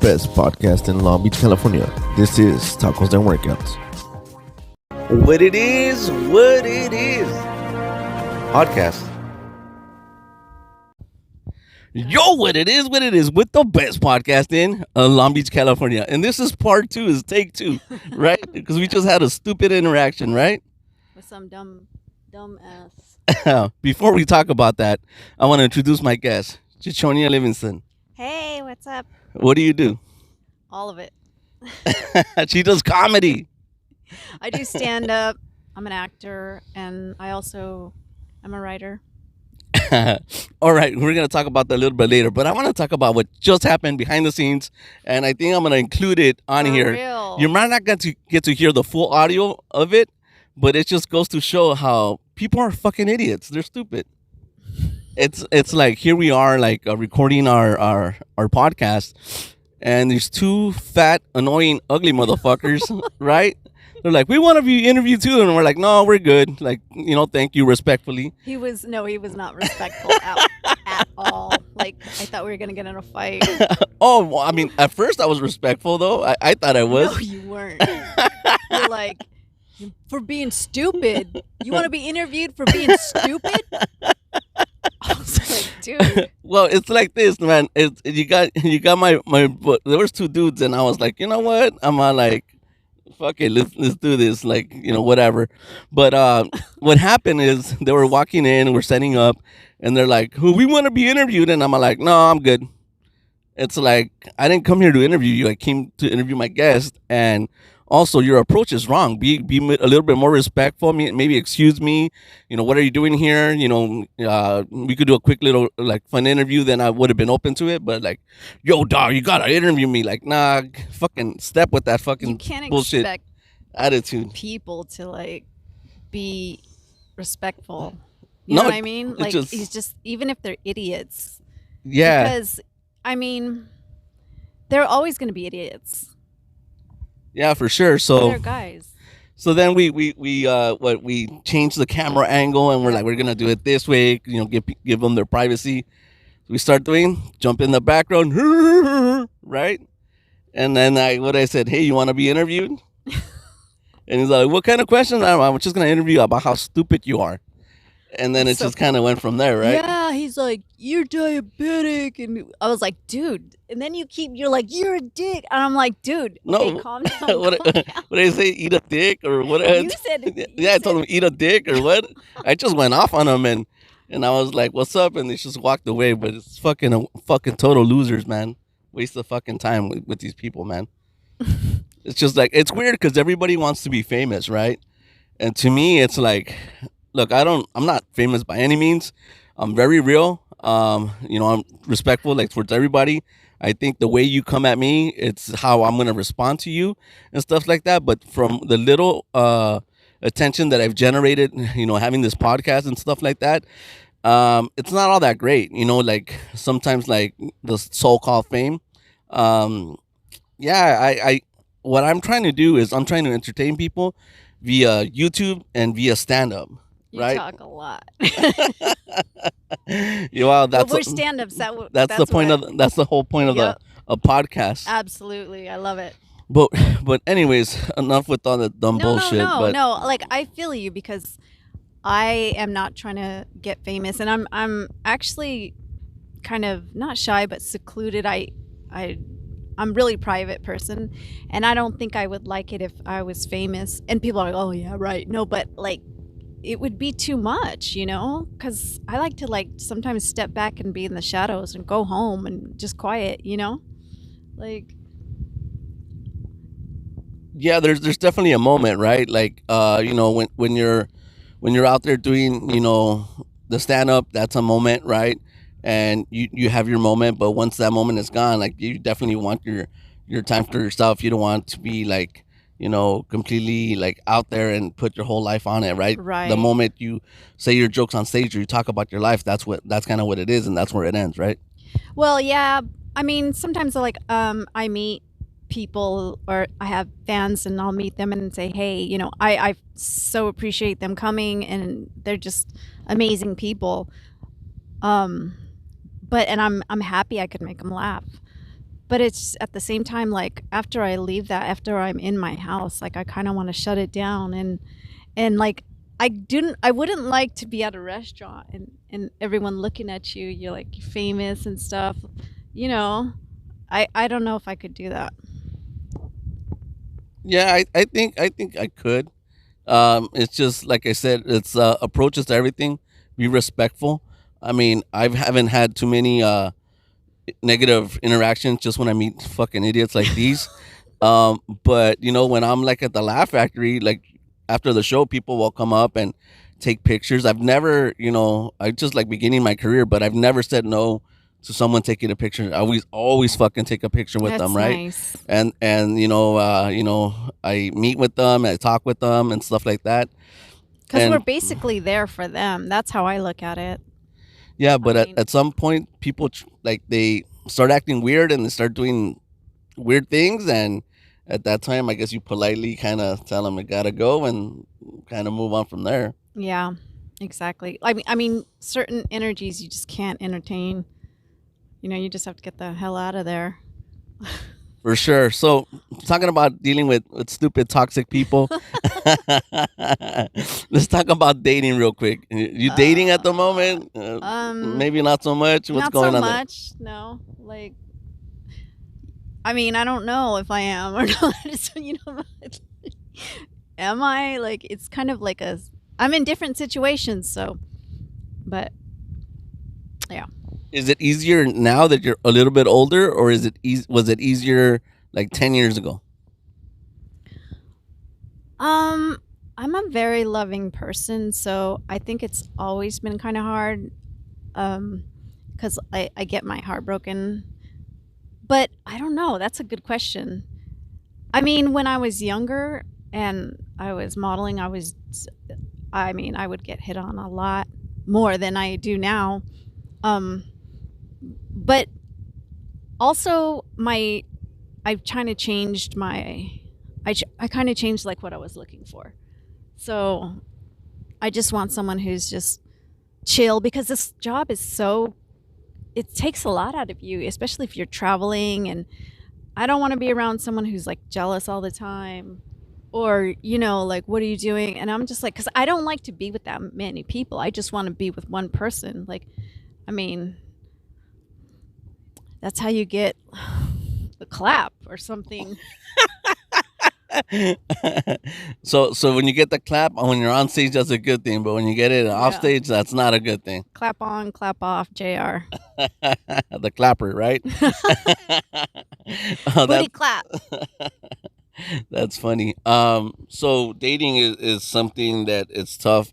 best podcast in Long Beach, California. This is Tacos and Workouts. What it is. Podcast. Yo, what it is with the best podcast in Long Beach, California. And this is part 2, is take 2, right? Because we just had a stupid interaction, right? With some dumb ass. Before we talk about that, I want to introduce my guest, Chichonia Livingston. Hey, what's up? What do you do? All of it. She does comedy. I do stand up. I'm an actor, and I'm a writer. All right, we're going to talk about that a little bit later, but I want to talk about what just happened behind the scenes, and I think I'm going to include it on For here. real. You might not get to hear the full audio of it, but it just goes to show how people are fucking idiots. They're stupid. It's like, here we are, like recording our podcast, and there's 2 fat, annoying, ugly motherfuckers, right? They're like, we want to be interviewed too, and we're like, no, we're good. Like, thank you, respectfully. He was not respectful at all. Like, I thought we were gonna get in a fight. Oh, well, I mean, at first I was respectful though. I thought I was. No, you weren't. You're like, for being stupid. You want to be interviewed for being stupid? I was like, dude. Well, it's like this, man. You got my. There was 2 dudes, and I was like, you know what? I'm like, fuck it, let's do this. Like, whatever. But what happened is they were walking in, we're setting up, and they're like, "Who we want to be interviewed?" And I'm like, "No, I'm good." It's like, I didn't come here to interview you. I came to interview my guest, and also your approach is wrong. Be a little bit more respectful. Maybe excuse me. What are you doing here? We could do a quick little like fun interview. Then I would have been open to it. But like, yo, dog, you gotta interview me. Like, nah, fucking step with that fucking You can't bullshit expect attitude. people to like be respectful. No, Know what I mean? it Like, just- he's just, even if they're idiots. Yeah. Because, I mean, they're always going to be idiots. Yeah, for sure. So They're guys. So then we changed the camera angle, and we're like, we're gonna do it this way, give them their privacy. We start jump in the background, right? And then I said, hey, you want to be interviewed? And he's like, what kind of questions? I'm just gonna interview you about how stupid you are. And then it So- just kind of went from there, right? Yeah, he's like, you're diabetic. And I was like, dude. And then you're like, you're a dick. And I'm like, dude, No. okay, calm down. what calm down. what did I say? Eat a dick or what? You said, Yeah, I told him eat a dick or what? I just went off on him, and I was like, "What's up?" And they just walked away. But it's fucking total losers, man. Waste of fucking time with these people, man. It's just like, it's weird because everybody wants to be famous, right? And to me, it's like, look, I'm not famous by any means. I'm very real. I'm respectful, like, towards everybody. I think the way you come at me, it's how I'm gonna respond to you and stuff like that. But from the little attention that I've generated, having this podcast and stuff like that, it's not all that great. Like, sometimes, like, the so-called fame. I what I'm trying to do is I'm trying to entertain people via YouTube and via stand-up. You Right? talk a lot. Well, But we're stand-ups. that's the point that's the whole point of Yep. a podcast. Absolutely. I love it. But anyways, enough with all the dumb bullshit. But No. Like, I feel you, because I am not trying to get famous, and I'm actually kind of not shy but secluded. I'm really private person, and I don't think I would like it if I was famous. And people are like, "Oh yeah, right." No, but like, it would be too much, because I like to, like, sometimes step back and be in the shadows and go home and just quiet, like. yeah, there's definitely a moment, right? Like, when you're out there doing, the stand up, that's a moment, right? And you have your moment, but once that moment is gone, like, you definitely want your time for yourself. You don't want to be like, completely like out there and put your whole life on it, right? Right. The moment you say your jokes on stage or you talk about your life, that's kind of what it is, and that's where it ends, right? Well, yeah. I mean, sometimes I meet people, or I have fans, and I'll meet them and say, hey, I so appreciate them coming, and they're just amazing people. And I'm happy I could make them laugh. but it's at the same time, like, after I leave that, after I'm in my house, like, I kind of want to shut it down. And like, I wouldn't like to be at a restaurant and everyone looking at you, you're like famous and stuff, you know. I don't know if I could do that. Yeah, I think I could. It's just like I said, it's approaches to everything. Be respectful. I mean, I haven't had too many negative interactions just when I meet fucking idiots like these. But when I'm like at the Laugh Factory, like after the show, people will come up and take pictures. I've never, I just like beginning my career, but I've never said no to someone taking a picture. I always fucking take a picture with That's them, right? nice. And I meet with them, I talk with them, and stuff like that. Because we're And basically there for them. That's how I look at it. yeah, I but at, mean, at some point, people like they start acting weird and they start doing weird things, and at that time, I guess you politely kind of tell them it gotta go and kind of move on from there. yeah, exactly. I mean, certain energies you just can't entertain. You just have to get the hell out of there. For sure. So, talking about dealing with stupid, toxic people, let's talk about dating real quick. You dating at the Uh, moment? um, Maybe not so much. What's Not so going on there? much. No, like, I mean, I don't know if I am or not. So, am I? Like, it's kind of like I'm in different situations. So, but yeah. Is it easier now that you're a little bit older, or is it was it easier like 10 years ago? Um, I'm a very loving person, so I think it's always been kind of hard. Um, because I get my heart broken. But I don't know. That's a good question. I mean, when I was younger and I was modeling, I mean, I would get hit on a lot more than I do now. Um, but also I've kind of changed I kind of changed like what I was looking for. So I just want someone who's just chill because this job is it takes a lot out of you, especially if you're traveling. And I don't want to be around someone who's like jealous all the time or, like, what are you doing? And I'm just like, because I don't like to be with that many people. I just want to be with one person. Like, I mean, that's how you get the clap or something. So when you get the clap when you're on stage, that's a good thing. But when you get it off Yeah. stage, that's not a good thing. Clap on, clap off, JR. The clapper, right? Oh, Booty clap. that's funny. So dating is something that it's tough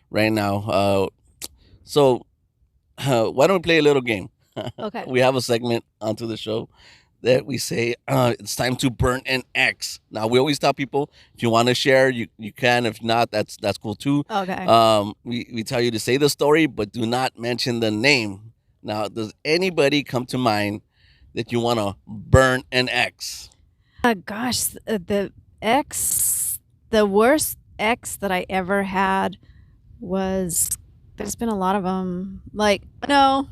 right now. So why don't we play a little game? Okay. We have a segment onto the show that we say it's time to burn an X. Now we always tell people if you want to share, you can. If not, that's cool too. Okay. We tell you to say the story, but do not mention the name. Now, does anybody come to mind that you want to burn an X? Gosh, the worst ex that I ever had was, there's been a lot of them. Like, no,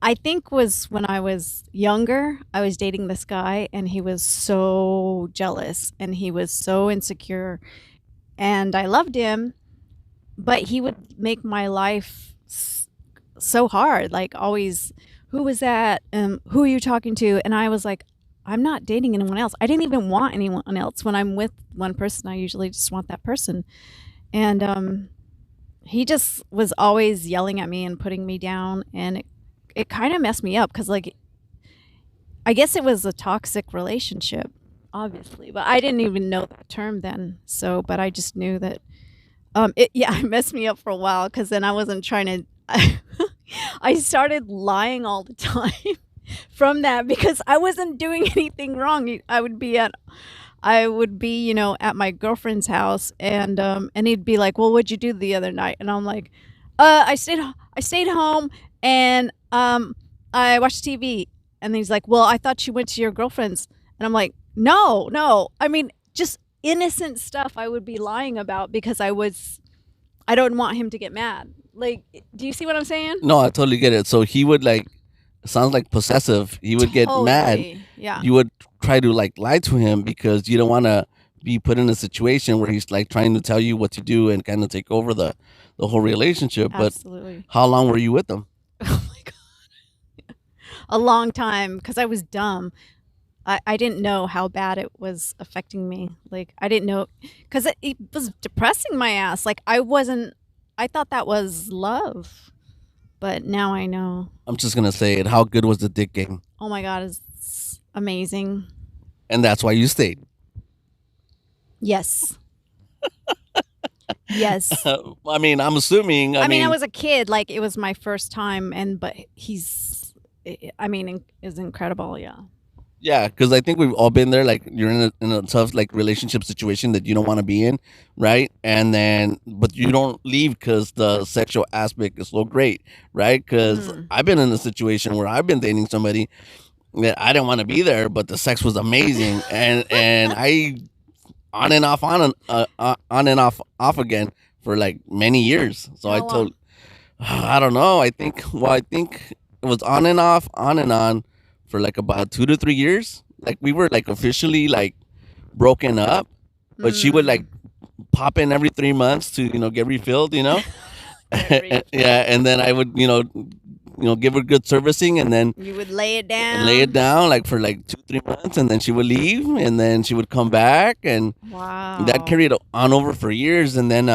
I think was when I was younger, I was dating this guy and he was so jealous and he was so insecure and I loved him, but he would make my life so hard. Like, always, who was that? Who are you talking to? And I was like, I'm not dating anyone else. I didn't even want anyone else. When I'm with one person, I usually just want that person. And he just was always yelling at me and putting me down, and it kind of messed me up because, like, I guess it was a toxic relationship, obviously, but I didn't even know that term then. So, but I just knew that it messed me up for a while because then I wasn't trying to. I started lying all the time from that because I wasn't doing anything wrong. I would be, at my girlfriend's house, and he'd be like, "Well, what'd you do the other night?" And I'm like, I stayed home and I watched TV." And he's like, "Well, I thought you went to your girlfriend's." And I'm like, "No, no. I mean, just innocent stuff I would be lying about because I don't want him to get mad." Like, do you see what I'm saying? No, I totally get it. So he would like sounds like possessive. He would get mad. Totally. Yeah. You would try to like lie to him because you don't want to be put in a situation where he's like trying to tell you what to do and kind of take over the whole relationship. But Absolutely. how long were you with them? Oh my god. A long time because I was dumb. I didn't know how bad it was affecting me. Like I didn't know because it was depressing my ass. Like I thought that was love, but now I know. I'm just gonna say it. How good was the dick game? Oh my god, it's amazing. And that's why you stayed. Yes. Yes. I mean, I'm assuming. I mean, I was a kid. Like it was my first time, but he's. I mean, is incredible. Yeah. Yeah, because I think we've all been there. Like you're in a tough like relationship situation that you don't want to be in, right? And then, but you don't leave because the sexual aspect is so great, right? Because Mm. I've been in a situation where I've been dating somebody that I didn't want to be there, but the sex was amazing, and I on and off again for like many years. So I How long? told, I don't know. I think it was on and on for like about 2 to 3 years. Like we were like officially like broken up, but she would Mm. like pop in every 3 months to get refilled, Get refilled. yeah, and then I would give her good servicing, and then You would lay it down. lay it down like for like 2 3 months, and then she would leave, and then she would come back, and Wow. that carried on over for years. And then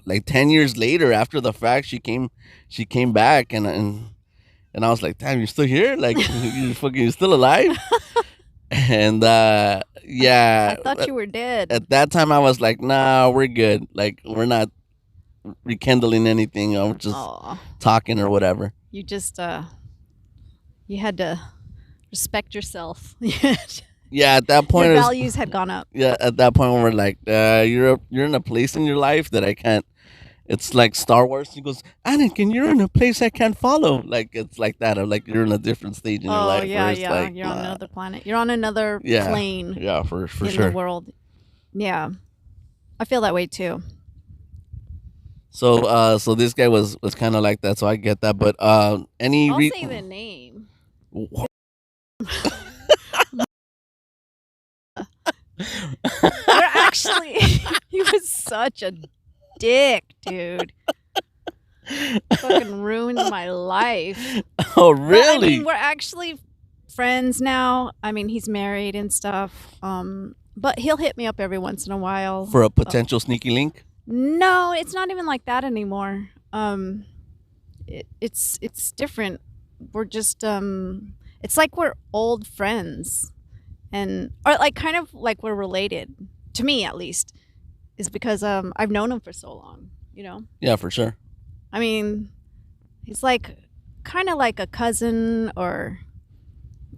like 10 years later, after the fact, she came back, and I was like, damn, you're still here, like you're still alive. And yeah, I thought you were dead. at that time I was like, nah, we're good, like we're not rekindling anything, I'm just Oh, talking or whatever. you just you had to respect yourself. Yeah, at that point Your it was, values had gone up. yeah, at that point when we're like, you're in a place in your life that I can't. It's like Star Wars. He goes, Anakin, you're in a place I can't follow. Like it's like that. Or like you're in a different stage in your Oh life. yeah, Where it's yeah. like, You're on nah. another planet. You're on another Yeah, plane yeah, for in sure. the world. Yeah, I feel that way too. So this guy was kind of like that. So I get that. But any I'll say the name. You're actually he was such a dick, dude. Fucking ruined my life. Oh But, I really? mean, we're actually friends now. I mean, he's married and stuff. But he'll hit me up every once in a while. For a potential sneaky link? No, it's not even like that anymore. It's different. We're just it's like we're old friends, or like kind of like we're related to me at least, is because I've known him for so long. You know, Yeah, for sure. I mean, he's like kind of like a cousin, or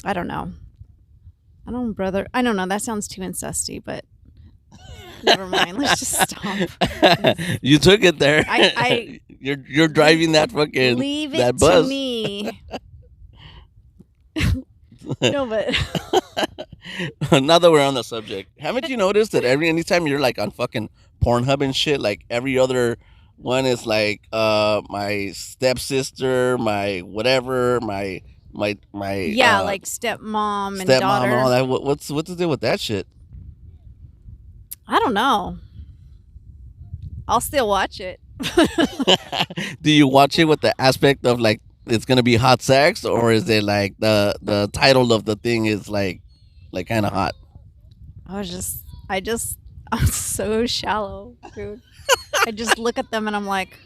I don't know. I don't know, brother. I don't know. That sounds too incesty, but never mind. Let's just stop. You took it there. I you're driving that fucking Leave it that to bus. me. No, but Now that we're on the subject, haven't you noticed that anytime you're like on fucking Pornhub and shit, like every other one is like my stepsister, my whatever, my yeah, like stepmom and stepmom daughter. and all that. What's the deal with that shit? I don't know. I'll still watch it. Do you watch it with the aspect of like it's gonna be hot sex, or is it like the title of the thing is like kind of hot? I'm so shallow, dude. I just look at them and I'm like,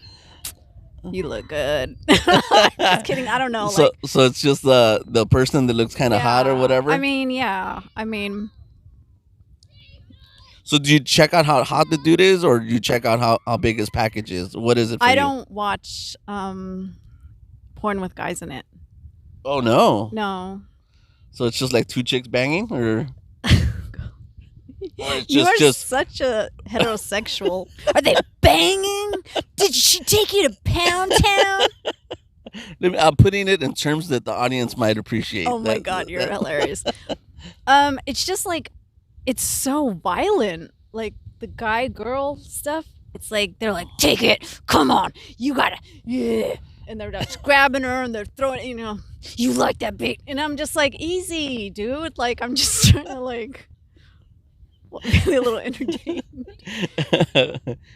you look good. Just kidding. I don't know. So it's just the person that looks kind of hot or whatever. I mean, yeah. I mean, So do you check out how hot the dude is, or do you check out how big his package is? What is it for I you? don't watch porn with guys in it. Oh no. No. So it's just like two chicks banging, or it's You are just such a heterosexual. Are they banging? Did she take you to Pound Town? I'm putting it in terms that the audience might appreciate. Oh my god, you're hilarious. It's just like it's so violent. Like the guy girl stuff. It's like they're like, take it, come on, you gotta, yeah. and they're just grabbing her and they're throwing, you like that bait, and I'm just like, easy, dude. Like I'm just trying to like be a little entertained.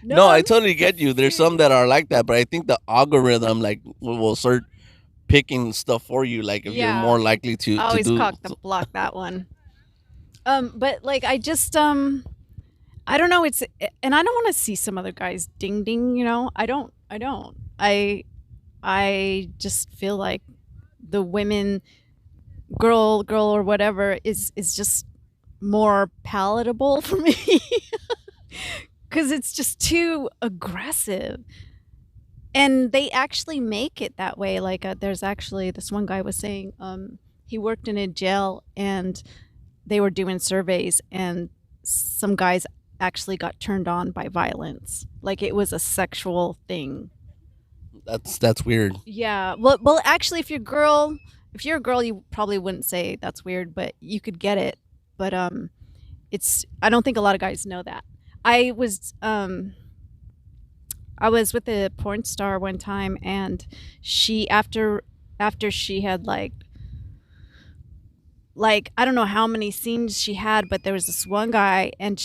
No, I totally get you. There's some that are like that, but I think the algorithm like will start picking stuff for you. Like if you're more likely to I always do. block that one. But like I just I don't know. And I don't want to see some other guys ding ding. I don't. I just feel like the women, girl or whatever is just more palatable for me because it's just too aggressive. And they actually make it that way. Like there's actually this one guy was saying he worked in a jail and they were doing surveys and some guys actually got turned on by violence. Like it was a sexual thing. That's weird. Yeah. Well, actually, if you're a girl, you probably wouldn't say that's weird, but you could get it. But I don't think a lot of guys know that. I was with a porn star one time, and she after she had like I don't know how many scenes she had, but there was this one guy, and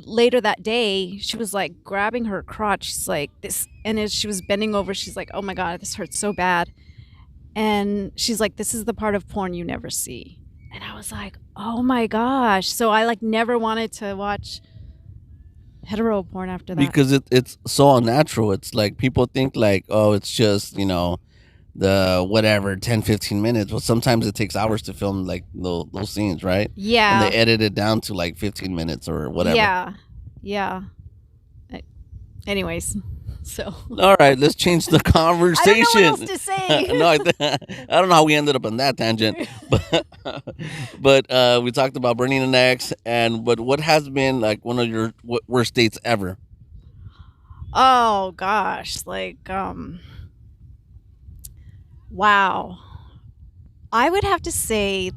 later that day, she was like grabbing her crotch. She's like this, and as she was bending over, she's like, "Oh my God, this hurts so bad." And she's like, "This is the part of porn you never see." And I was like, "Oh my gosh!" So I like never wanted to watch hetero porn after that because it's so unnatural. It's like people think like, oh, it's just the whatever 10-15 minutes, but sometimes it takes hours to film like those scenes, right? Yeah. And they edit it down to like 15 minutes or whatever. Yeah. Anyways, so all right, let's change the conversation. I don't know what else to say. No, I don't know how we ended up on that tangent, but we talked about burning an ex, but what has been like one of your worst dates ever? Oh gosh, like wow. I would have to say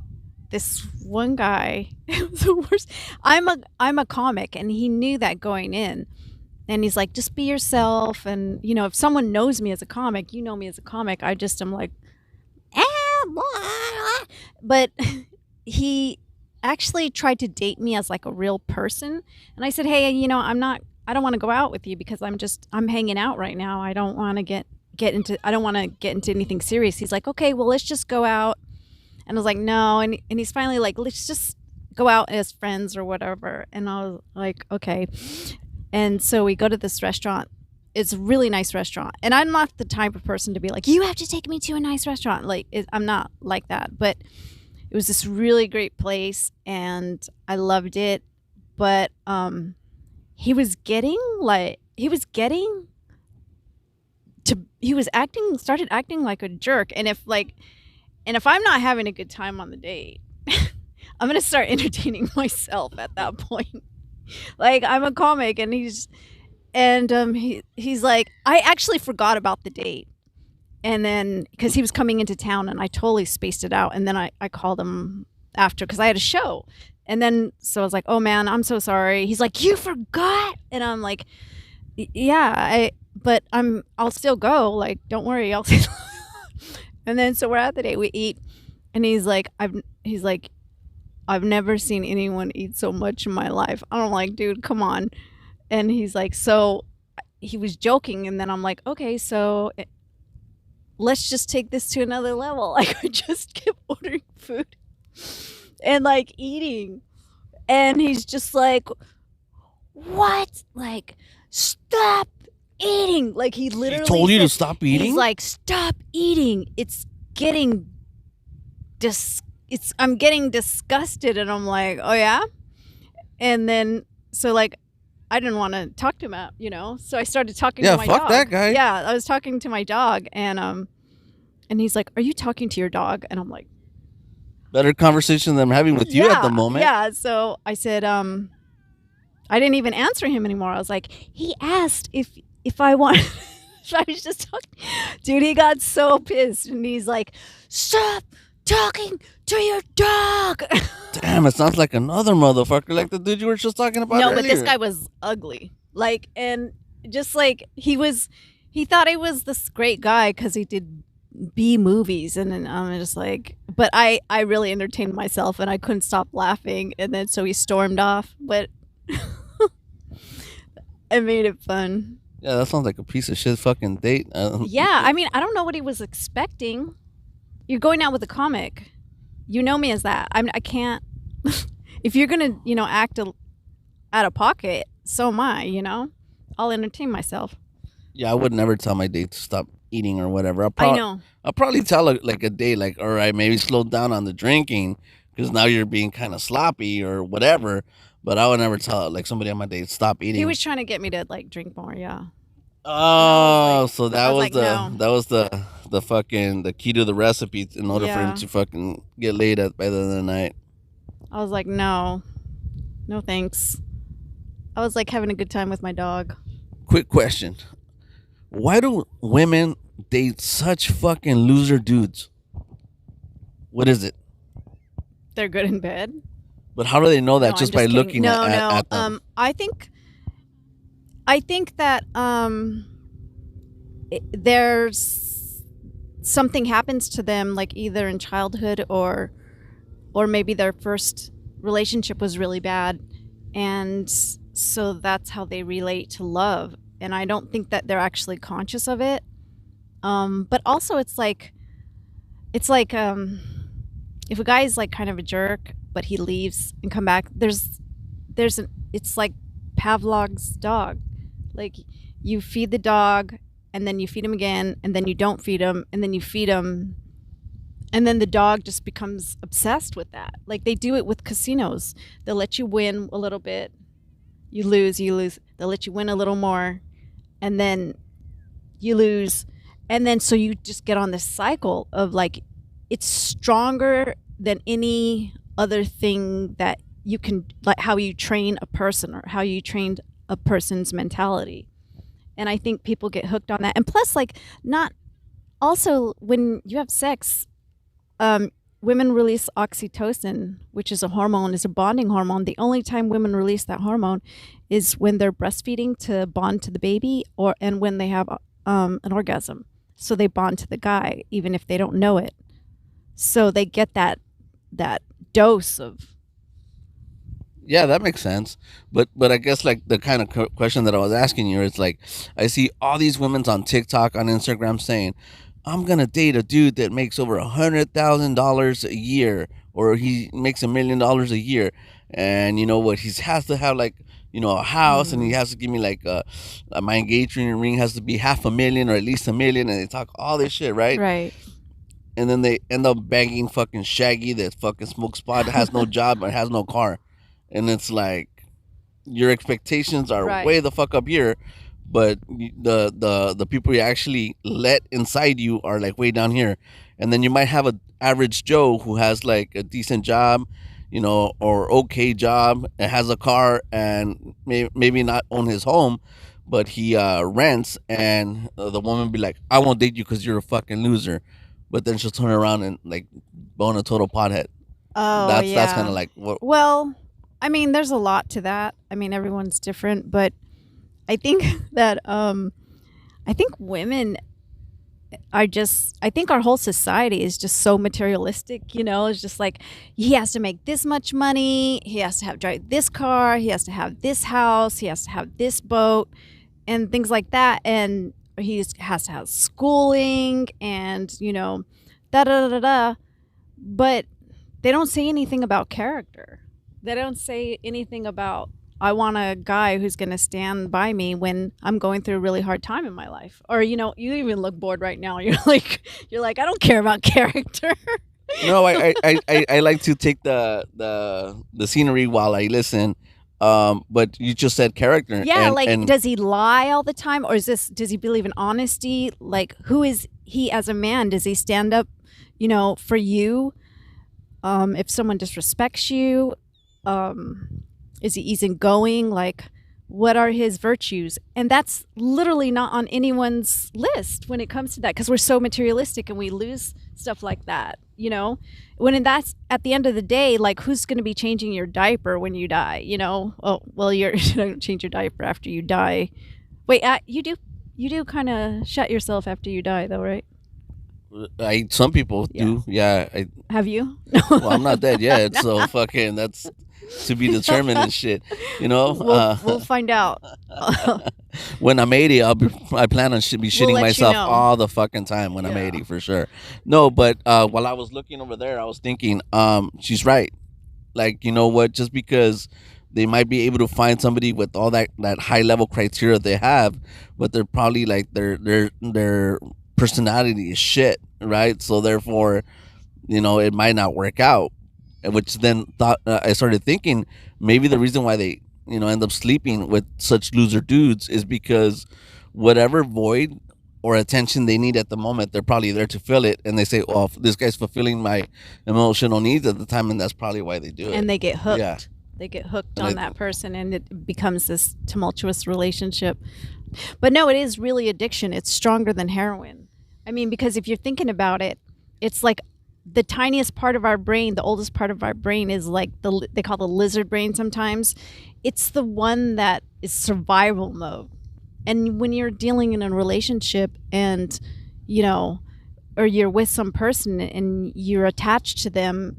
this one guy was the worst. I'm a comic, and he knew that going in. And he's like, just be yourself. And, if someone knows me as a comic, you know me as a comic, I just am like, blah. But he actually tried to date me as like a real person. And I said, hey, I don't want to go out with you because I'm hanging out right now. I don't want to get into anything serious. He's like, okay, well, let's just go out. And I was like, no. And he's finally like, let's just go out as friends or whatever. And I was like, okay. And so we go to this restaurant. It's a really nice restaurant. And I'm not the type of person to be like, you have to take me to a nice restaurant. I'm not like that. But it was this really great place and I loved it. But he was started acting like a jerk. And if I'm not having a good time on the date, I'm going to start entertaining myself at that point. Like I'm a comic and he's like, I actually forgot about the date. And then because he was coming into town and I totally spaced it out. And then I called him after because I had a show. And then so I was like, oh man, I'm so sorry. He's like, you forgot? And I'm like, yeah, but I'll still go. Like, don't worry, I'll still. And then so we're at the date, we eat, and he's like, I've never seen anyone eat so much in my life. I'm like, dude, come on. And he's like, so he was joking. And then I'm like, okay, so let's just take this to another level. Like I just kept ordering food and like eating. And he's just like, what? Like, stop eating. Like he literally told you to stop eating? He's like, stop eating. It's getting I'm getting disgusted. And I'm like, oh yeah? And then so like I didn't want to talk to him so I started talking to my dog. Yeah, fuck that guy. Yeah, I was talking to my dog and he's like, are you talking to your dog? And I'm like, better conversation than I'm having with you at the moment. Yeah, so I said I didn't even answer him anymore. I was like, he asked if I want. I was just talking. Dude, he got so pissed. And he's like, stop talking to your dog. Damn, it sounds like another motherfucker like the dude you were just talking about earlier. But this guy was ugly. Like, and just like he was He thought he was this great guy because he did B movies, and then I'm just like, but I really entertained myself, and I couldn't stop laughing, and then so he stormed off, but I made it fun. Yeah, that sounds like a piece of shit fucking date. Yeah, I mean, I don't know what he was expecting. You're going out with a comic. You know me as that. I can't. If you're gonna, act out of pocket, so am I. I'll entertain myself. Yeah, I would never tell my date to stop eating or whatever. I know. I'll probably tell her like a date, like, all right, maybe slow down on the drinking because now you're being kind of sloppy or whatever. But I would never tell like somebody on my date stop eating. He was trying to get me to like drink more. Yeah. Oh, so I was like, the no. that was the fucking the key to the recipe in order for him Yeah. to fucking get laid at by the end of the night. I was like, no, thanks. I was like having a good time with my dog. Quick question: why do women date such fucking loser dudes? What is it? They're good in bed. But how do they know that No, I'm just just by kidding. looking No, at them? I think that there's something happens to them, like either in childhood or maybe their first relationship was really bad, and so that's how they relate to love. And I don't think that they're actually conscious of it. But also, it's like if a guy is like kind of a jerk, but he leaves and come back, it's like Pavlov's dog. Like you feed the dog, and then you feed him again, and then you don't feed him, and then you feed him, and then the dog just becomes obsessed with that. Like they do it with casinos. They'll let you win a little bit, you lose. They'll let you win a little more, and then you lose, and then so you just get on this cycle of like, it's stronger than any other thing that you can, like how you train a person or how you trained a person's mentality. And I think people get hooked on that. And plus, like, not also when you have sex, women release oxytocin, which is a hormone, is a bonding hormone. The only time women release that hormone is when they're breastfeeding to bond to the baby, and when they have an orgasm. So they bond to the guy, even if they don't know it. So they get that dose of. Yeah, that makes sense. But I guess like the kind of question that I was asking you is like, I see all these women on TikTok, on Instagram saying, I'm gonna date a dude that makes over $100,000 a year, or he makes $1,000,000 a year, and you know what? He has to have like a house, and he has to give me like my engagement ring has to be $500,000 or at least $1 million, and they talk all this shit, right? Right. And then they end up banging fucking Shaggy that fucking smokes pot, has no job, or has no car. And it's like your expectations are Right. way the fuck up here, but the people you actually let inside you are like way down here. And then you might have an average Joe who has like a decent job, or okay job, and has a car, and maybe not own his home, but he rents, and the woman be like, I won't date you because you're a fucking loser. But then she'll turn around and like bone a total pothead. Oh, That's yeah. kind of like what. Well, I mean, there's a lot to that. I mean, everyone's different, but I think that I think women are just. I think our whole society is just so materialistic. It's just like he has to make this much money. He has to drive this car. He has to have this house. He has to have this boat, and things like that. And he has to have schooling, and da da da da. But they don't say anything about character. They don't say anything about, I want a guy who's going to stand by me when I'm going through a really hard time in my life. Or you even look bored right now. You're like I don't care about character. No, I like to take the scenery while I listen. But you just said character. Yeah, and does he lie all the time, or does he believe in honesty? Like, who is he as a man? Does he stand up, for you? If someone disrespects you, is he easygoing? Like, what are his virtues? And that's literally not on anyone's list when it comes to that, because we're so materialistic and we lose stuff like that. When that's at the end of the day, like, who's going to be changing your diaper when you die? Oh, well, you don't change your diaper after you die. Wait, you do You do kind of shut yourself after you die, though, right? Some people do. Yeah. Have you? Well, I'm not dead yet, so fucking that's to be determined and shit. You know. We'll find out. When I'm 80, I plan on be shitting let you myself know. all the fucking time when I'm Yeah. 80 for sure. No, but while I was looking over there, I was thinking, she's right. Like, you know what? Just because they might be able to find somebody with all that high level criteria they have, but they're probably like their personality is shit, right? So therefore, you know, it might not work out. Which then I started thinking maybe the reason why they, you know, end up sleeping with such loser dudes is because whatever void or attention they need at the moment, they're probably there to fill it, and they say, "Oh, this guy's fulfilling my emotional needs at the time," and that's probably why they do it. And they get hooked. Yeah. They get hooked And on that person, and it becomes this tumultuous relationship. But no, it is really addiction. It's stronger than heroin. I mean, because if you're thinking about it, it's like the tiniest part of our brain, the oldest part of our brain is like they call the lizard brain sometimes. It's the one that is survival mode. And when you're dealing in a relationship and, you know, or you're with some person and you're attached to them,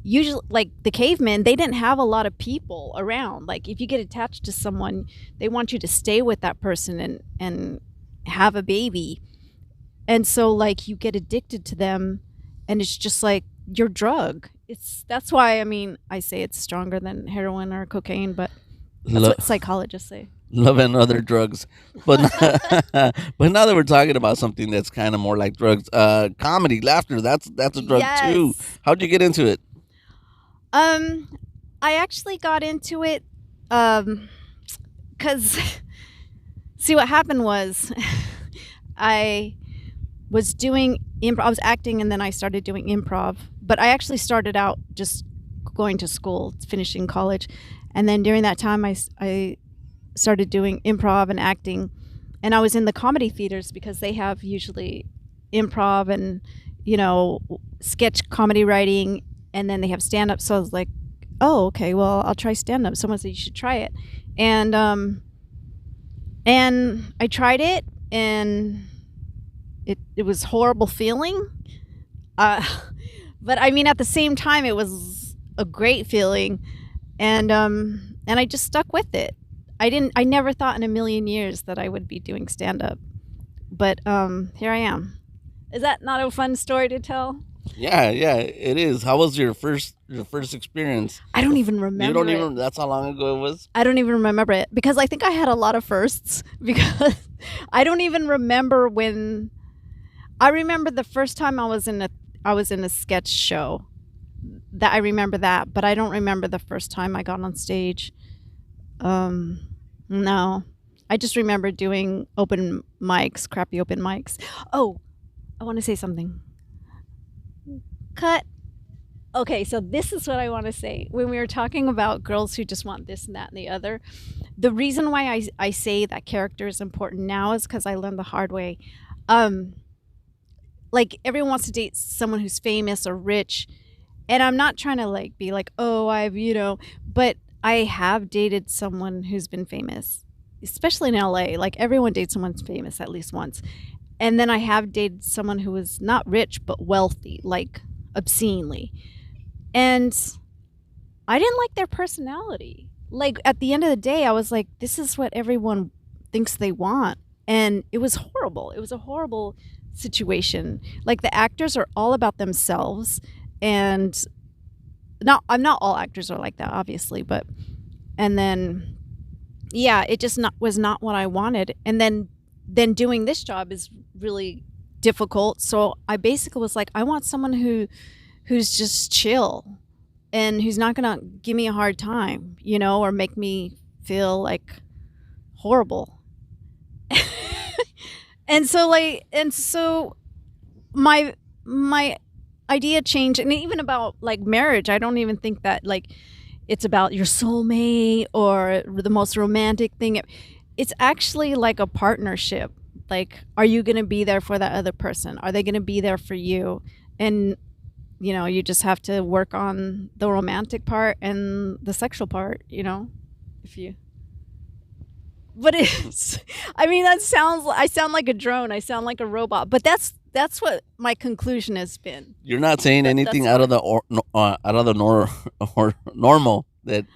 usually like the cavemen, they didn't have a lot of people around. Like if you get attached to someone, they want you to stay with that person and have a baby. And so like you get addicted to them, and it's just like your drug. That's why, I mean, I say it's stronger than heroin or cocaine, but that's what psychologists say. Love and other drugs, but but now that we're talking about something that's kind of more like drugs, comedy, laughter, that's a drug too. Yes. How'd you get into it? I actually got into it because see, what happened was I was doing improv. I was acting, and then I started doing improv. But I actually started out just going to school, finishing college, and then during that time, I started doing improv and acting, and I was in the comedy theaters because they have usually improv and, you know, sketch comedy writing, and then they have stand up. So I was like, oh, okay, well, I'll try stand up. Someone said you should try it, and I tried it, and it was horrible feeling, but I mean, at the same time, it was a great feeling, and I just stuck with it. I never thought in a million years that I would be doing stand up, but here I am. Is that not a fun story to tell? Yeah, it is. How was your first experience? I don't even remember. You don't it. even. That's how long ago it was. I don't even remember it because I think I had a lot of firsts because I don't even remember when. I remember the first time I was in a sketch show. That I remember that, but I don't remember the first time I got on stage. No. I just remember doing open mics, crappy open mics. Oh, I want to say something. Cut. Okay, so this is what I want to say. When we were talking about girls who just want this and that and the other, the reason why I say that character is important now is because I learned the hard way. Like everyone wants to date someone who's famous or rich, and I'm not trying to like be like, oh, but I have dated someone who's been famous, especially in LA. Like everyone dates someone famous at least once. And then I have dated someone who was not rich but wealthy, like obscenely. And I didn't like their personality. Like at the end of the day, I was like, this is what everyone thinks they want. And it was horrible. It was a horrible situation. Like the actors are all about themselves, and not all actors are like that, obviously, but and then yeah, it just was not what I wanted. And then doing this job is really difficult. So I basically was like, I want someone who's just chill and who's not gonna give me a hard time, or make me feel like horrible. and so my idea changed. And even about like marriage, I don't even think that like it's about your soulmate or the most romantic thing. It's actually like a partnership. Like, are you going to be there for that other person? Are they going to be there for you? And you just have to work on the romantic part and the sexual part, if you but it's, I mean, I sound like a drone. I sound like a robot, but that's what my conclusion has been. You're not saying anything That's out of fine. the out of the or normal that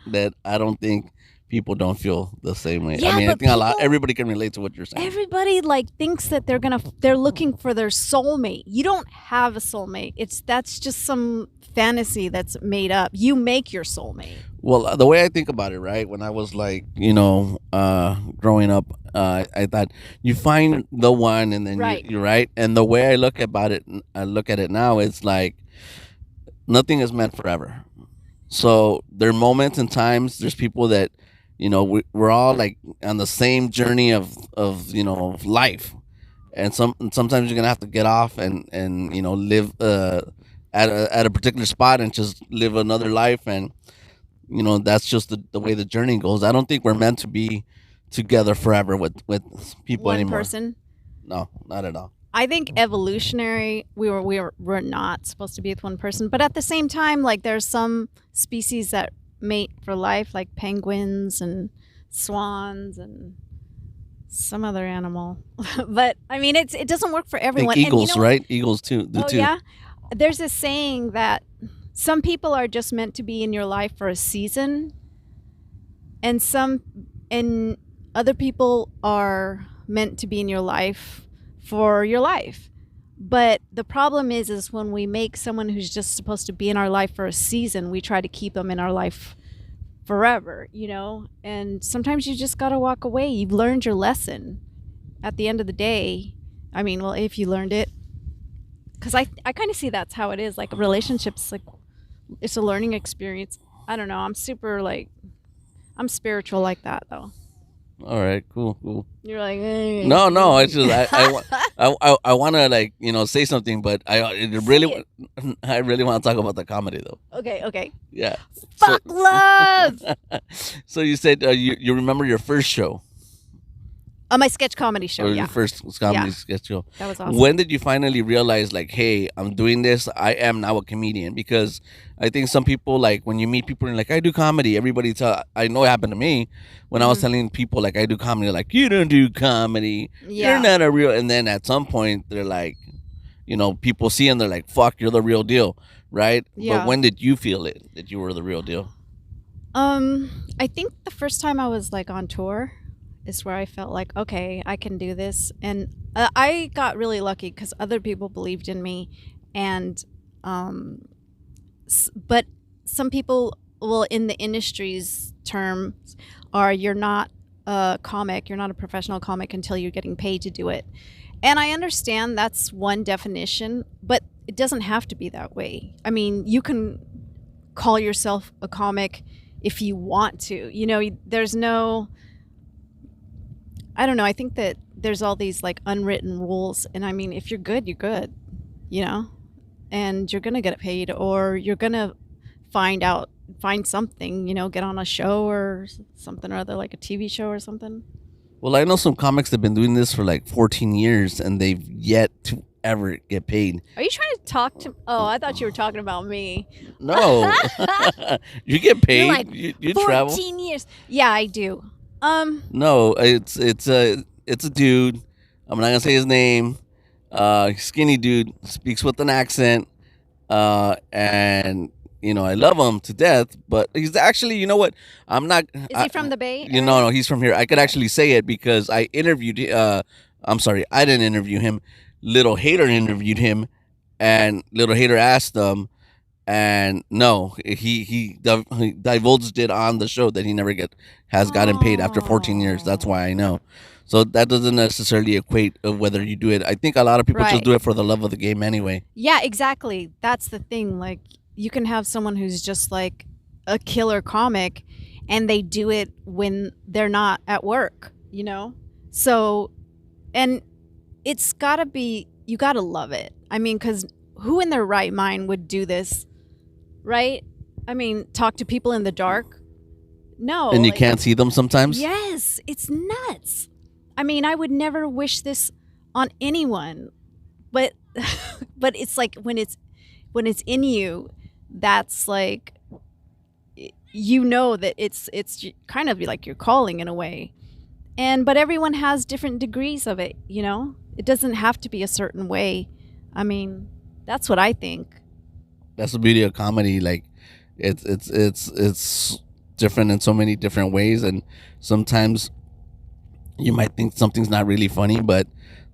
I don't think people don't feel the same way. I Yeah, mean, I but think people, everybody can relate to what you're saying. everybody like thinks that they're looking for their soulmate. You don't have a soulmate. That's just some fantasy that's made up. You make your soulmate. Well, the way I think about it, right? When I was like, growing up, I thought you find the one, and then Right. you're right. And the way I look at it now, it's like nothing is meant forever. So there are moments and times. There's people that, we're all like on the same journey of life, and sometimes you're gonna have to get off and live at a particular spot and just live another life, and that's just the way the journey goes. I don't think we're meant to be together forever with people One anymore. person. No, not at all. I think evolutionary, we're not supposed to be with one person, but at the same time, like there's some species that mate for life, like penguins and swans and some other animal. But I mean, it doesn't work for I think everyone. eagles, and right? Eagles too. Do oh too. yeah, there's a saying that some people are just meant to be in your life for a season, and and other people are meant to be in your life for your life. But the problem is when we make someone who's just supposed to be in our life for a season, we try to keep them in our life forever, and sometimes you just got to walk away. You've learned your lesson at the end of the day. I mean, well, if you learned it, because I kind of see that's how it is, like relationships, like it's a learning experience. I don't know, I'm spiritual like that though. All right. Cool. You're like, No. It's just I want to say something, but Say I really want to talk about the comedy though. okay. Yeah. So, Fuck love. so you said you remember your first show My sketch comedy show. or Yeah, your first comedy Yeah. sketch show. that was awesome. When did you finally realize, like, hey, I'm doing this? I am now a comedian. Because I think some people, like, when you meet people and like, I do comedy, I know it happened to me when I was Mhm. telling people like I do comedy, like, you don't do comedy. Yeah. You're not a real. And then at some point they're like, people see and they're like, fuck, you're the real deal, right? Yeah. But when did you feel it that you were the real deal? I think the first time I was like on tour is where I felt like, okay, I can do this. And I got really lucky because other people believed in me. And, but some people, well, in the industry's terms, you're not a comic, you're not a professional comic until you're getting paid to do it. And I understand that's one definition, but it doesn't have to be that way. I mean, you can call yourself a comic if you want to. There's no, I don't know. I think that there's all these like unwritten rules. And I mean, if you're good, you're good, and you're going to get paid, or you're going to find something, get on a show or something or other, like a TV show or something. Well, I know some comics that have been doing this for like 14 years and they've yet to ever get paid. Are you trying to talk to? Oh, I thought you were talking about me. No. You get paid. You're like, you 14 travel. years. Yeah, I do. No, it's a dude. I'm not gonna say his name. Skinny dude, speaks with an accent. And I love him to death. But he's actually, you know what? I'm not. Is he from the Bay? No, he's from here. I could actually say it because I interviewed. I'm sorry, I didn't interview him. Little Hater interviewed him, and Little Hater asked him, and no, he divulged it on the show that he never has gotten paid after 14 years. That's why I know. So that doesn't necessarily equate of whether you do it. I think a lot of people just Right. do it for the love of the game anyway. Yeah, exactly. That's the thing. Like, you can have someone who's just like a killer comic and they do it when they're not at work, So, and it's gotta be, you gotta love it. I mean, because who in their right mind would do this, right? I mean, talk to people in the dark? No. And you like- can't see them sometimes. Yes, it's nuts. I mean, I would never wish this on anyone, but but it's like when it's in you, that's like that it's kind of like your calling in a way. but everyone has different degrees of it, you know? It doesn't have to be a certain way. I mean, that's what I think. That's the beauty of comedy. Like, it's different in so many different ways, and sometimes you might think something's not really funny, but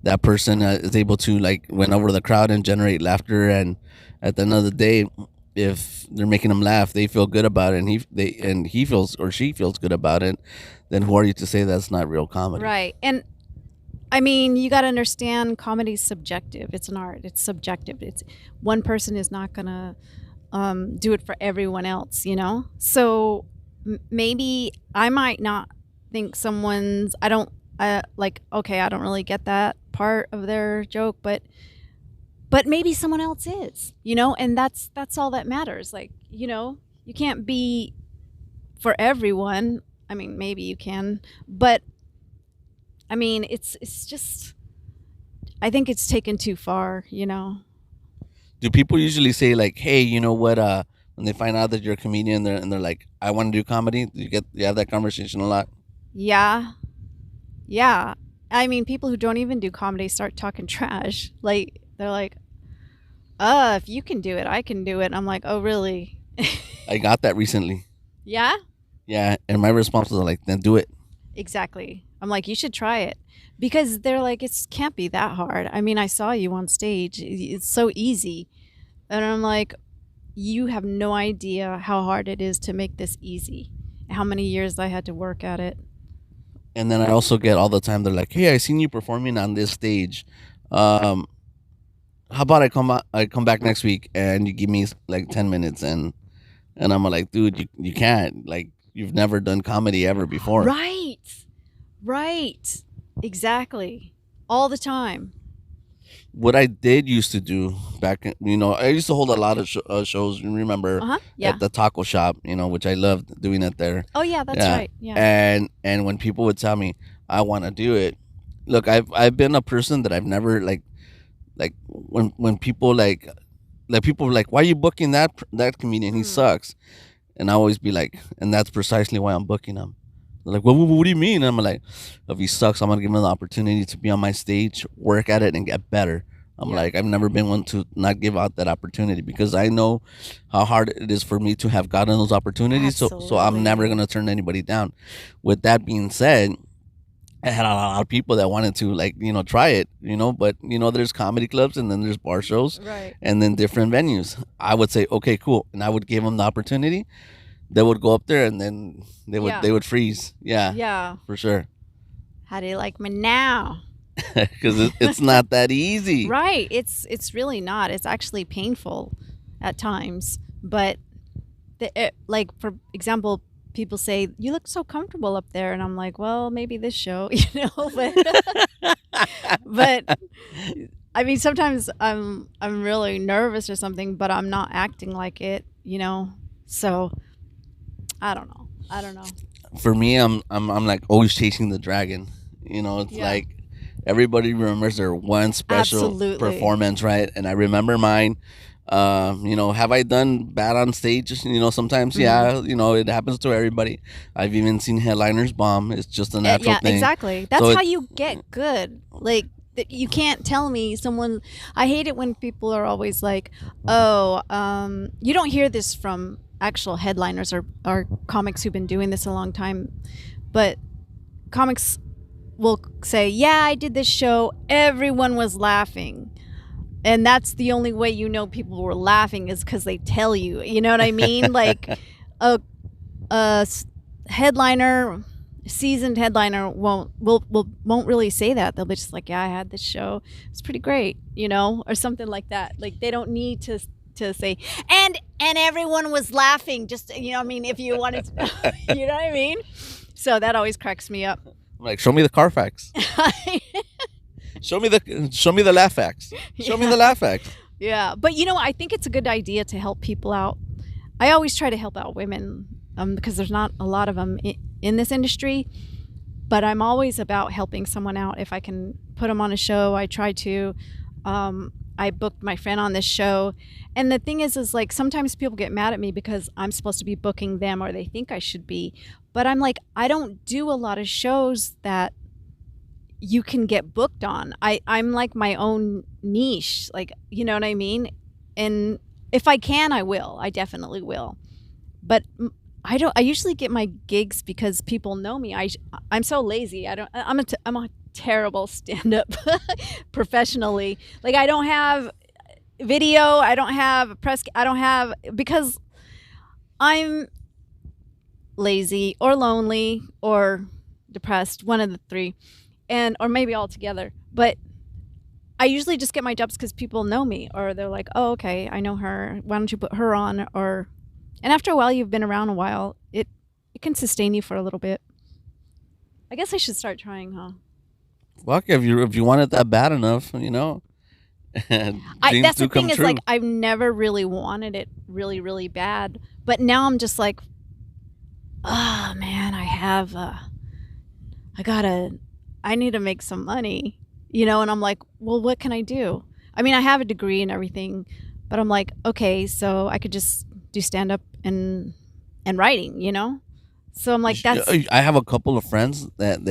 that person is able to like win over the crowd and generate laughter. And at the end of the day, if they're making them laugh, they feel good about it, and he feels or she feels good about it. Then who are you to say that's not real comedy? Right. And I mean, you got to understand comedy's subjective. It's an art. It's subjective. It's one person is not going to do it for everyone else, you know? So maybe I might not think someone's, I don't, like, okay, I don't really get that part of their joke, but maybe someone else is, you know? And that's all that matters. Like, you know, you can't be for everyone. I mean, maybe you can, but I mean, it's just, I think it's taken too far, you know? Do people usually say like, "Hey, you know what?" When they find out that you're a comedian, and they're like, "I want to do comedy." Do you have that conversation a lot? Yeah. Yeah. I mean, people who don't even do comedy start talking trash. Like, they're like, if you can do it, I can do it. And I'm like, oh, really? I got that recently. Yeah? Yeah, and my response was like, "Then do it." Exactly. I'm like, you should try it. Because they're like, it can't be that hard. I mean, I saw you on stage. It's so easy. And I'm like, you have no idea how hard it is to make this easy. How many years I had to work at it. And then I also get all the time. They're like, "Hey, I seen you performing on this stage. How about I come back next week and you give me like 10 minutes?" And I'm like, "Dude, you can't. Like, you've never done comedy ever before." Right. Right. Exactly. All the time. What I did used to do back, I used to hold a lot of shows. You remember Yeah. at the taco shop, which I loved doing it there. Oh yeah, that's Yeah. right. Yeah. And when people would tell me I want to do it, look, I've been a person that I've never like when people people are like, "Why are you booking that comedian? He sucks." And I always be like, and that's precisely why I'm booking him. They're like, what do you mean? And I'm like, if he sucks, I'm gonna give him the opportunity to be on my stage, work at it, and get better. I'm Yeah. like, I've never been one to not give out that opportunity because I know how hard it is for me to have gotten those opportunities. So I'm Absolutely. never gonna turn anybody down. With that being said, I had a lot of people that wanted to try it, but there's comedy clubs and then there's bar shows Right. and then different venues. I would say, okay, cool. And I would give them the opportunity. They would go up there and then Yeah. they would freeze. Yeah, Yeah. for sure. How do you like me now? Because it's not that easy. Right. It's really not. It's actually painful at times. But like for example, people say you look so comfortable up there, and I'm like, well, maybe this show, but I mean, sometimes I'm really nervous or something, but I'm not acting like it, So I don't know. For me, I'm like always chasing the dragon. It's Yeah. like everybody remembers their one special Absolutely. performance, right? And I remember mine. Have I done bad on stage? Sometimes, Mm-hmm. yeah. It happens to everybody. I've even seen headliners bomb. It's just a natural Yeah, thing. exactly. That's So how you get good. Like you can't tell me someone. I hate it when people are always like, "Oh, you don't hear this from actual headliners or comics who've been doing this a long time, but comics will say, "Yeah, I did this show. Everyone was laughing." And that's the only way people were laughing is because they tell you. You know what I mean? Like a headliner, seasoned headliner won't really say that. They'll be just like, "Yeah, I had this show. It's pretty great," or something like that. Like they don't need to say and everyone was laughing. Just I mean, if you wanted, to, you know what I mean? So that always cracks me up. I'm like, show me the Carfax. Show me the Laugh-Ax. Show me the Laugh-Ax. Yeah, but I think it's a good idea to help people out. I always try to help out women because there's not a lot of them in this industry. But I'm always about helping someone out if I can put them on a show. I try to. I booked my friend on this show. And the thing is like sometimes people get mad at me because I'm supposed to be booking them or they think I should be. But I'm like, I don't do a lot of shows that you can get booked on. I'm like my own niche. Like, you know what I mean? And if I can, I will. I definitely will. But I usually get my gigs because people know me. I'm so lazy. I'm a terrible stand-up professionally. Like I don't have video, I don't have press, I don't have, because I'm lazy or lonely or depressed, one of the three, and or maybe all together. But I usually just get my jobs because people know me, or they're like, oh, okay, I know her, why don't you put her on? Or, and after a while, you've been around a while, it can sustain you for a little bit. I guess I should start trying, huh? Fuck, if you want it that bad enough, dreams That's do the thing come is true. like I've never really wanted it really, really bad, but now I'm just like, oh man, I need to make some money, and I'm like, well, what can I do? I mean, I have a degree and everything, but I'm like, okay, so I could just do stand up and writing, So I'm like, that's I have a couple of friends that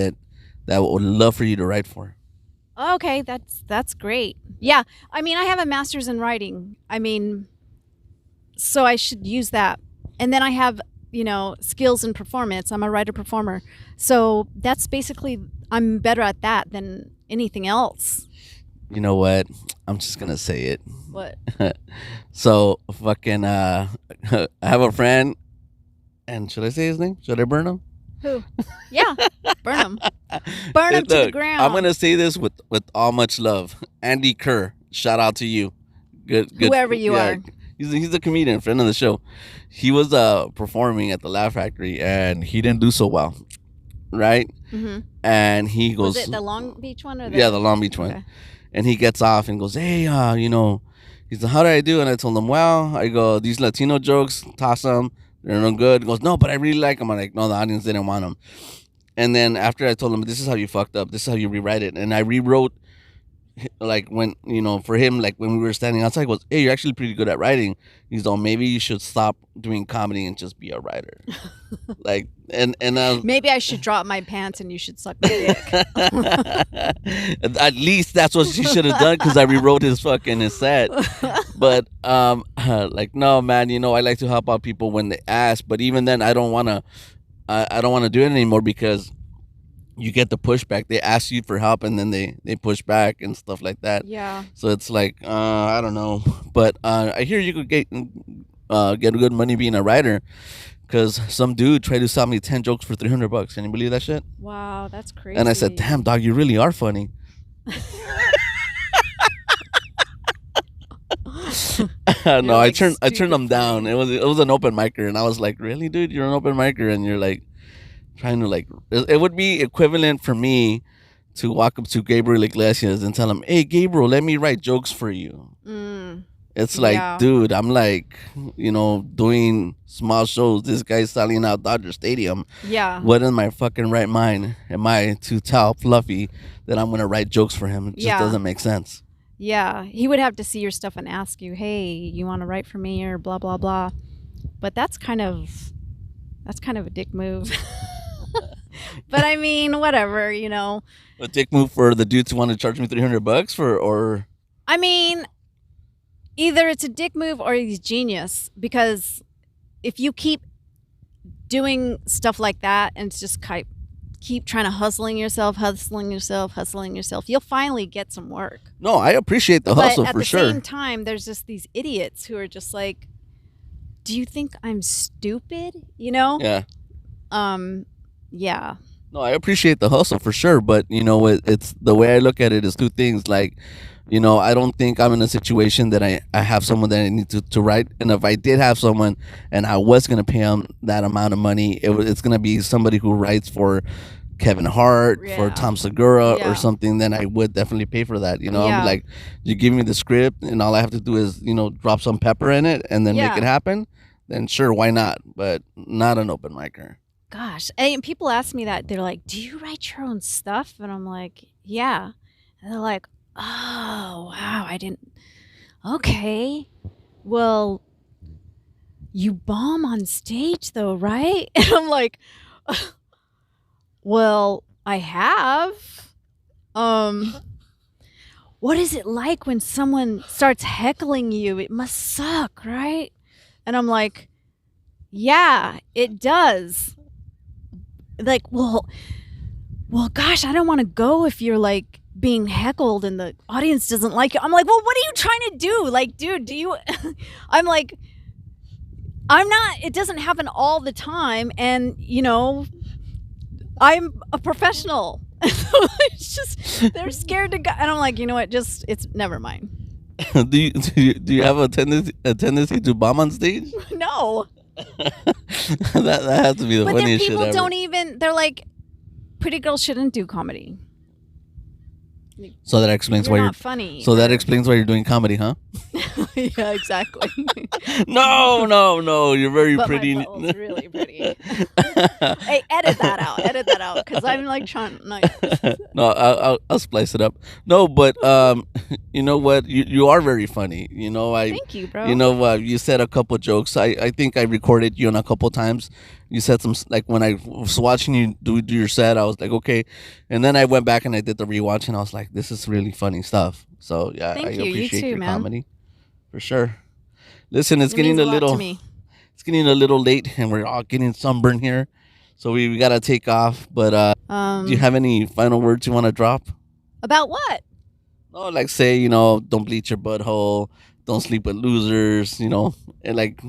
would love for you to write for. okay. That's great. Yeah, I mean, I have a master's in writing. I mean, so I should use that, and then I have skills in performance. I'm a writer performer, so that's basically I'm better at that than anything else. You know what? I'm just gonna say it. What? So fucking I have a friend, and should I say his name? Should I burn him? Who? Yeah, burn them. Burn them to the Look, ground. I'm gonna say this with all much love. Andy Kerr, shout out to you. Good. Whoever you are. He's a comedian, friend of the show. He was performing at the Laugh Factory, and he didn't do so well, right? Mm-hmm. And he goes, Was it the Long Beach one or the Long Beach one? Okay. And he gets off and goes, hey, he's like, how did I do? And I told him, well, I go, these Latino jokes, toss them. They're no good. He goes, no, but I really like them. I'm like, no, the audience didn't want them. And then after I told him, this is how you fucked up. This is how you rewrite it. And I rewrote, like, when, for him, like, when we were standing outside, he goes, hey, you're actually pretty good at writing. He's like, maybe you should stop doing comedy and just be a writer. Like, and maybe I should drop my pants and you should suck my dick. At least that's what she should have done, because I rewrote his set. But like, no, man, I like to help out people when they ask. But even then, I don't want to do it anymore, because you get the pushback. They ask you for help, and then they push back and stuff like that. Yeah. So it's like, I don't know. But I hear you could get good money being a writer, because some dude tried to sell me 10 jokes for $300. Can you believe that shit? Wow, that's crazy. And I said, damn, dog, you really are funny. No, I turned them down. It was an open micer, and I was like, really, dude, you're an open micer, and you're like trying to, like, it would be equivalent for me to walk up to Gabriel Iglesias and tell him, hey, Gabriel, let me write jokes for you. It's like, Yeah. dude, I'm like, doing small shows. This guy's selling out Dodger Stadium. Yeah. What in my fucking right mind am I to tell Fluffy that I'm going to write jokes for him? It just Yeah. doesn't make sense. Yeah, he would have to see your stuff and ask you, "Hey, you want to write for me?" or blah blah blah. But that's kind of a dick move. But I mean, whatever, A dick move for the dudes who want to charge me $300 or. I mean, either it's a dick move or he's genius, because if you keep doing stuff like that and it's just keep trying to hustling yourself, you'll finally get some work. No, I appreciate the hustle but at for the sure. same time, there's just these idiots who are just like, do you think I'm stupid? Yeah. Yeah. No, I appreciate the hustle for sure, but it's the way I look at it is two things. Like, I don't think I'm in a situation that I have someone that I need to write. And if I did have someone and I was going to pay them that amount of money, it's going to be somebody who writes for Kevin Hart, for Yeah. Tom Segura Yeah. or something, then I would definitely pay for that. Yeah. I'm like, you give me the script and all I have to do is, drop some pepper in it and then make Yeah. it happen. Then sure, why not? But not an open micer. Gosh. And people ask me that. They're like, do you write your own stuff? And I'm like, yeah. And they're like, oh, wow. okay, well, you bomb on stage though, right? And I'm like, well, I have. What is it like when someone starts heckling you? It must suck, right? And I'm like, yeah, it does. Like, well, gosh, I don't want to go if you're like being heckled and the audience doesn't like it. I'm like, well, what are you trying to do? Like, dude, do you? I'm like, I'm not. It doesn't happen all the time, and I'm a professional. It's just they're scared to go, and I'm like, you know what? Just it's never mind. Do you have a tendency to bomb on stage? No, that has to be the but then funniest shit people ever. don't even. They're like, pretty girls shouldn't do comedy. So that explains You're why you're. not funny. So that explains why you're doing comedy, huh? Yeah, exactly. No. You're very But pretty. my butthole's really pretty. Hey, edit that out, because I'm like trying. No, I'll splice it up. No, but you know what? You are very funny. Thank you, bro. You said a couple jokes. I think I recorded you on a couple times. You said some, like, when I was watching you do your set, I was like, okay, and then I went back and I did the rewatch, and I was like, this is really funny stuff. So yeah, Thank I you. You appreciate too, your man. comedy for sure. Listen, it's It getting means a lot little. to me. It's getting a little late, and we're all getting sunburned here, so we gotta take off. But do you have any final words you want to drop? About what? No, like, say, don't bleach your butthole, don't sleep with losers, and like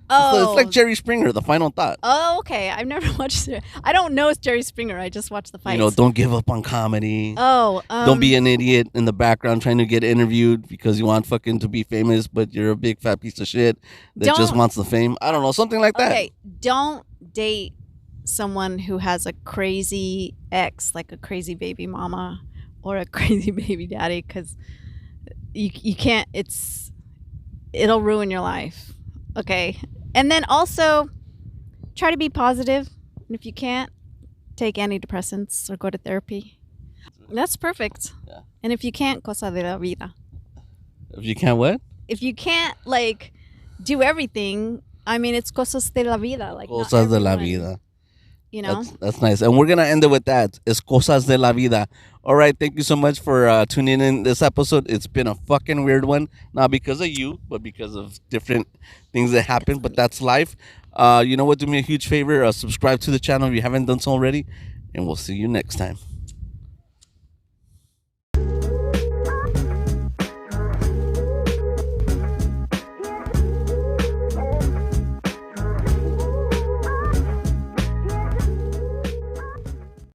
it's like Jerry Springer, the final thought. Oh, okay. I've never watched it. I don't know it's Jerry Springer. I just watch the fights. Don't give up on comedy. Oh, Don't be an idiot in the background trying to get interviewed because you want fucking to be famous, but you're a big fat piece of shit that just Don't- wants the fame. I don't know, something like that. Okay, don't date someone who has a crazy ex, like a crazy baby mama or a crazy baby daddy, because you can't. It'll ruin your life. Okay, and then also try to be positive, and if you can't, take antidepressants or go to therapy. That's perfect. Yeah. And if you can't, cosa de la vida. If you can't what? If you can't like do everything, I mean, it's cosas de la vida. Like not Cosas de la everyone, vida. You know. That's nice. And we're going to end it with that. Es cosas de la vida. All right. Thank you so much for tuning in this episode. It's been a fucking weird one. Not because of you, but because of different things that happen. But that's life. You know what? Do me a huge favor. Subscribe to the channel if you haven't done so already. And we'll see you next time.